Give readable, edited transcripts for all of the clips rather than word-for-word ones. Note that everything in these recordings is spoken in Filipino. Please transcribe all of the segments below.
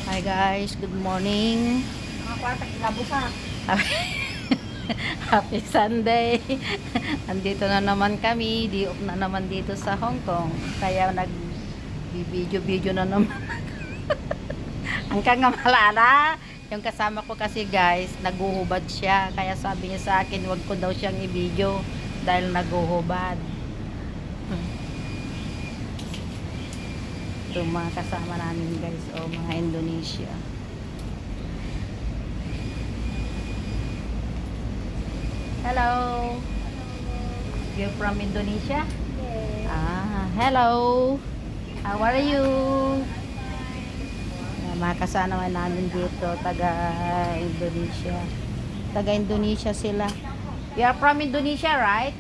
Hi guys, good morning. Mga kwarta, ilabo ka. Happy Sunday. Andito na naman kami, di off na naman dito sa Hong Kong. Kaya nag-video na naman. Ang kanga malala. Yung kasama ko kasi guys, naguhubad siya. Kaya sabi niya sa akin, wag ko daw siyang i-video dahil naguhubad. Ito mga kasama namin guys, o mga Indonesia. Hello. You're from Indonesia? Yes. Hello. How are you? Mga kasama namin dito, taga-Indonesia. Taga-Indonesia sila. You are from Indonesia, right?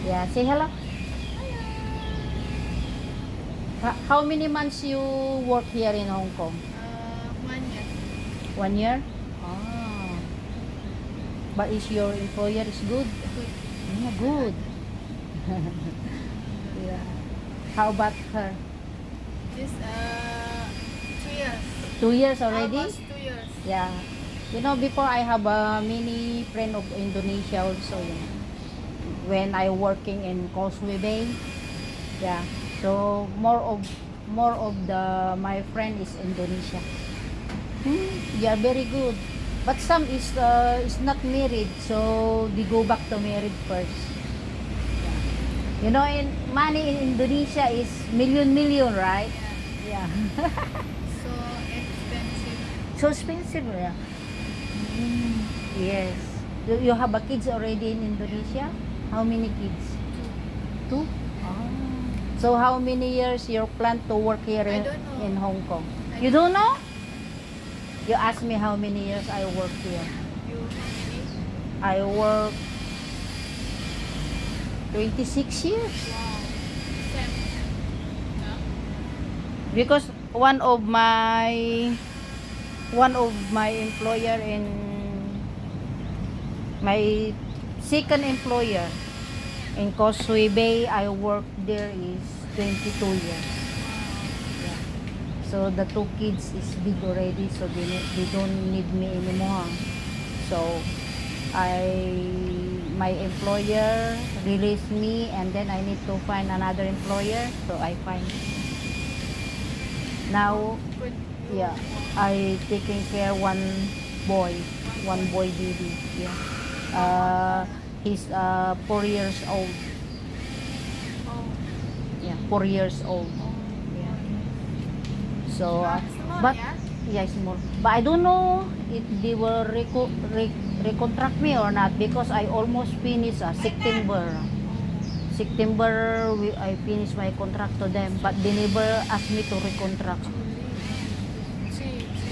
Yeah, say hello. How many months you work here in Hong Kong? 1 year. 1 year? Ah. But is your employer is good? Good. Yeah, good. Yeah. How about her? This 2 years. 2 years already? Almost 2 years. Yeah. You know, before I have a many friend of Indonesia also. You know, when I working in Causeway Bay. Yeah. So more of the my friend is Indonesia. Yeah, very good. But some is not married, so they go back to married first. You know, in money in Indonesia is million, right? Yeah. So expensive. So expensive, yeah. Yes. Do you have a kids already in Indonesia? How many kids? 2? Oh. So how many years you plan to work here I don't know. in Hong Kong? I You don't know? You ask me how many years I work here. You how many? I work 26 years. Wow. Same. No? Because one of my employer in my second employer in Causeway Bay, I work there is 22 years. Yeah. So the 2 kids is big already, so they don't need me anymore. So my employer released me, and then I need to find another employer, so I find now. Good. Yeah, I taking care one boy baby. Yeah, he's 4 years old. Oh. Yeah, 4 years old. Yeah. So, Small, but yeah? yeah, small. But I don't know if they will recontract me or not, because I almost finished September. I finished my contract to them, but they never asked me to recontract.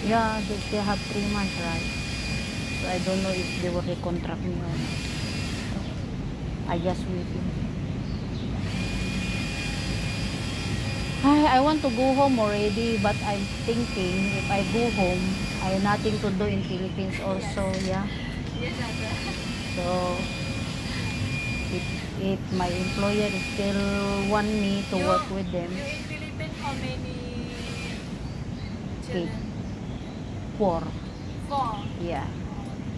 Yeah, they still have 3 months, right? So I don't know if they will recontract me or not. I just waiting. I want to go home already, but I'm thinking if I go home, I have nothing to do in Philippines also, yeah. Yes, So if my employer still want me to work with them, You in Philippines, how many okay, children? 4, 4. yeah,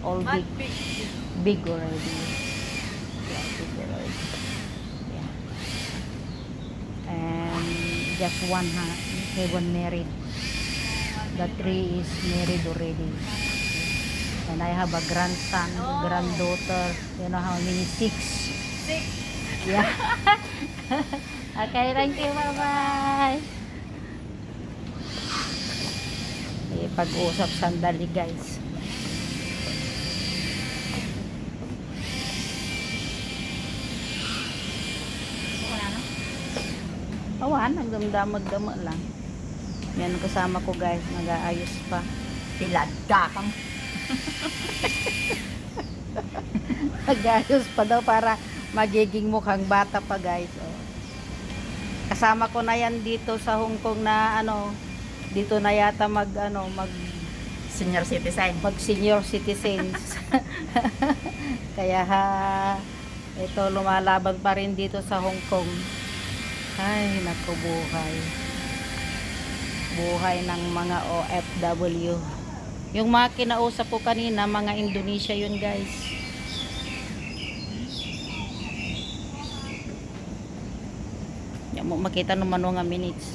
all But big big. already. Yeah, big already. Yeah. And just one married. The 3 is married already. And I have a grandson, Oh. granddaughter. You know how many? 6. 6. Yeah. Okay, thank you. Bye-bye. Pag-usap sandali, guys. Awan, nagdamdamag-dama lang. Yan, kasama ko guys, nag-aayos pa. Tilad ka kang. Nag-aayos pa daw para magiging mukhang bata pa guys. Oh. Kasama ko na yan dito sa Hong Kong na dito na yata mag Senior citizen. senior citizens. Kaya ito lumalaban pa rin dito sa Hong Kong. Ay, naku buhay. buhay ng mga OFW. Yung mga kinausap ko kanina, mga Indonesia yun guys. Yan mo makita naman nga minutes.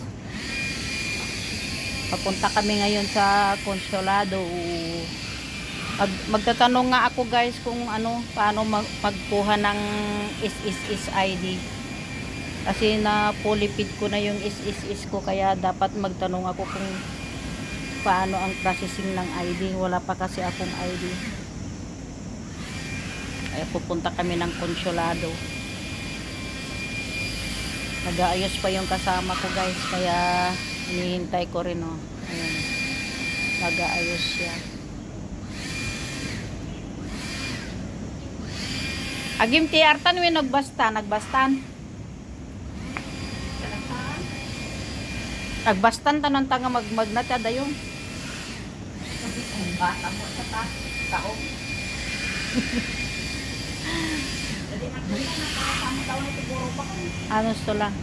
Papunta kami ngayon sa konsulado. Magtatanong nga ako guys kung ano, paano magkuha ng SSS ID. Kasi napulipid ko na yung SSS ko, kaya dapat magtanong ako kung paano ang processing ng ID. Wala pa kasi akong ID. Kaya pupunta kami ng konsulado. Nag-aayos pa yung kasama ko guys, kaya hinihintay ko rin oh. Ayan. Nag-aayos siya. Agim tiartan we nagbastan. Nagbastan tanon tanga magnatya dayon. Ang bata mo sa tao. Jadi nakita na kasama daw na siguro pa ko. Ano to lang?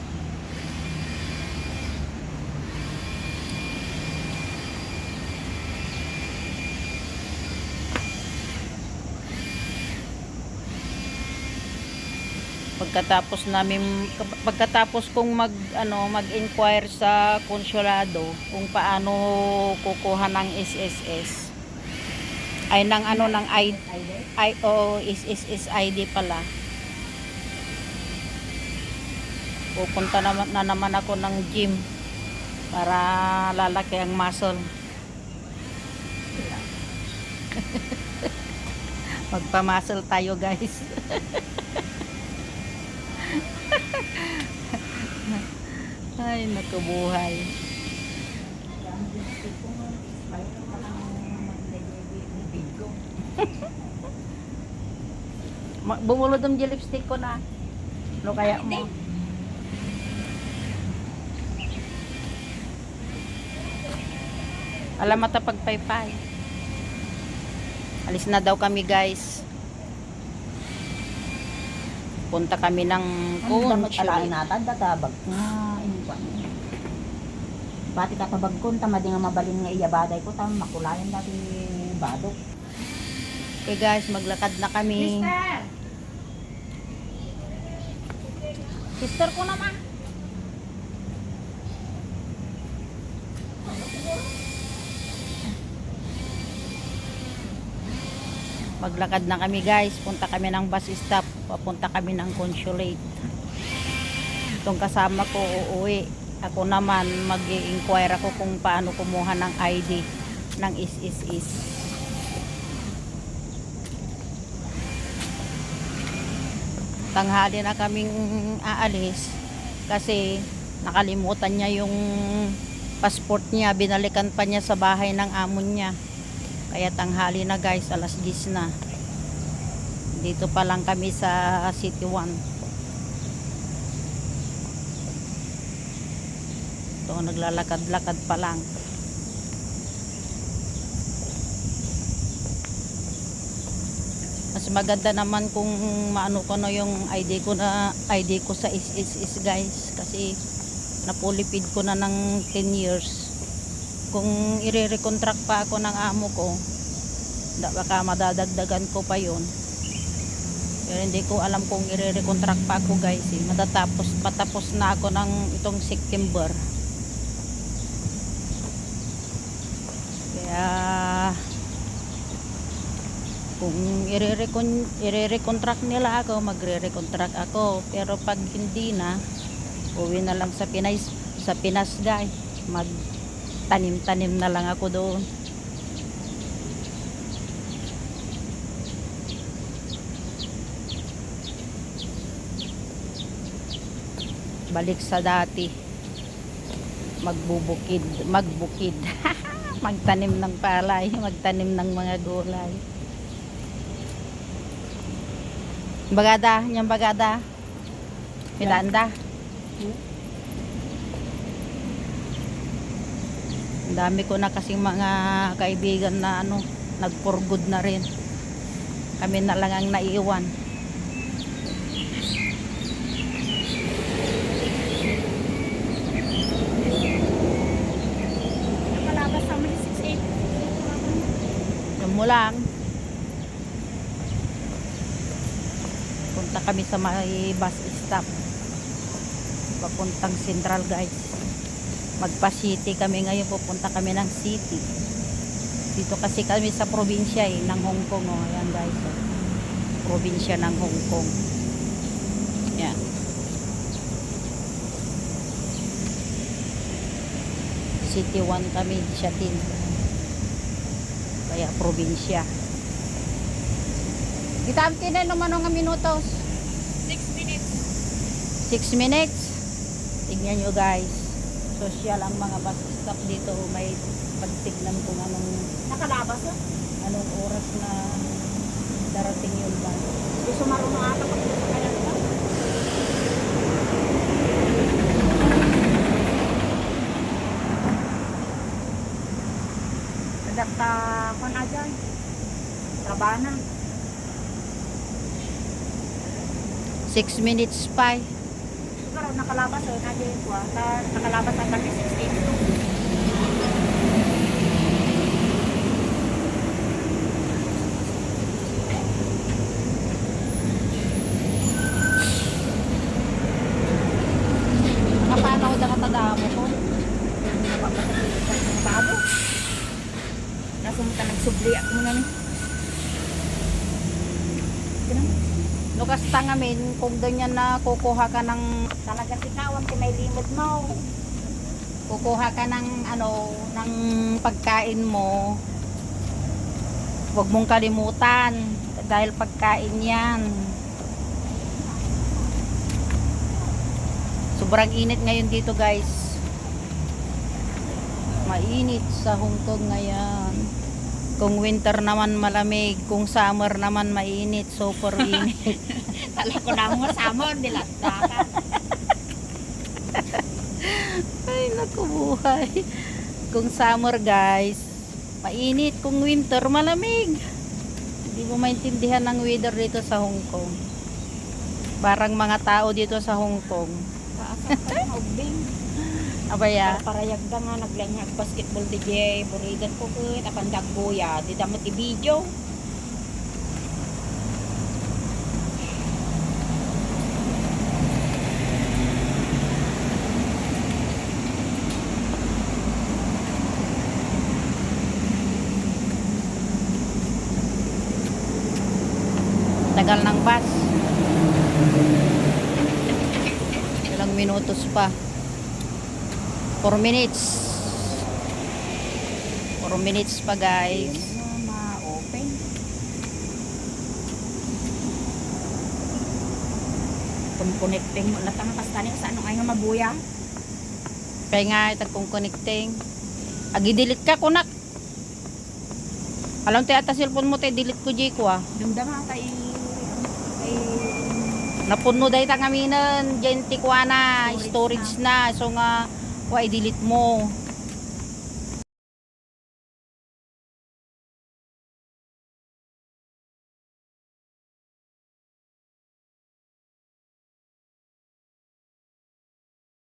Pagkatapos kong mag-inquire sa konsulado kung paano kukuha ng SSS ay ng SSS ID pala. Pupunta na naman ako ng gym para lalaki ang muscle. Magpa-muscle tayo guys. Ay, nakabuhay. Bumulod ang lipstick ko na. Ano kaya mo? Alam mata pagpaypay. Alis na daw kami guys. Punta kami ng Alain natin databag nga inuwan. Bati ka tabagkon tamadi nga mabalin nga iyabaday ko tam makulayan dati badok. Okay guys, maglakad na kami. Sister ko naman. Maglakad na kami guys. Punta kami ng bus stop. Papunta kami ng consulate. Itong kasama ko uuwi. Ako naman mag-i-inquire ako kung paano kumuha ng ID ng SSS. Tanghali na kaming aalis kasi nakalimutan niya yung passport niya. Binalikan pa niya sa bahay ng amo niya. Kaya tanghali na guys, alas 10 na. Dito pa lang kami sa City 1. Ito, naglalakad-lakad pa lang. Mas maganda naman kung maano ko na yung ID ko sa SSS guys, kasi napulipid ko na ng 10 years. Kung i-recontract pa ako ng amo ko, baka madadagdagan ko pa yun. Pero hindi ko alam kung i-recontract pa ako guys eh. Patapos na ako ng itong September. Kaya kung i-recontract nila ako, magre-recontract ako. Pero pag hindi na, uwi na lang sa Pinas guys. Magtanim-tanim na lang ako doon. Balik sa dati. Magbukid magtanim ng palay, magtanim ng mga gulay. Bagada, yung bagada. Milanda. Ang dami ko na kasing mga kaibigan na nag-for-good na rin. Kami na lang ang naiiwan. lang. Punta kami sa may bus stop. Papuntang Central, guys. Magpa-city kami ngayon. Pupunta kami ng city. Dito kasi kami sa probinsya ng Hong Kong. Oh. Ayan, guys. Oh. Probinsya ng Hong Kong. Yan. City 1 kami, Shatin. Kaya probinsya. Gitamti na naman nga minutos. 6 minutes. 6 minutes. Tignan nyo, guys. Social ang mga bus stop dito. May pagtignan kung Nakalabas na. anong oras na darating yung bus. Gusto marunong ata pag sa kanan ka. Nadakta ko na dyan. Trabana. 6 minutes pa. Siguro nakalabas o nandiyan ko. Nakalabas ang 16. Paano ko nakatadaan mo ko? Bago. Nasumta nagsubli ako muna ni. Ganun. Lukas tangamin kung ganyan na kukuha ka ng Talaga si Kawan kung may limod mo. kukuha ka ng ng pagkain mo. Huwag mong kalimutan dahil pagkain 'yan. Sobrang init ngayon dito, guys. Mainit sa Hong Kong ngayon. Kung winter naman malamig, kung summer naman mainit, super init. Tala ko na mo sama, dilata ka. Ay, naku buhay. Kung summer, guys, mainit. Kung winter, malamig. Hindi mo maintindihan ng weather dito sa Hong Kong. Parang mga tao dito sa Hong Kong. Kaasap ka ng ubing. Abaya, Parayag da nga, naglanyag basketball DJ, burigan ko ko, tapandag buya, di damot i-video. tagal ng bus. Ilang minutos pa. 4 minutes. 4 minutes pa, guys. Ayan na, ma-open. Kung connecting mo, latang pastani sa anong ay nga mabuya. Kaya nga, itag kong connecting. Agi-delete ka, kunak. Alam tayo ata cellphone mo tayo, delete ko, Jay, ko ah. Dumdama kay Napuno dahi tangaminan, dyan tikwa na, storage na. So nga, why delete mo.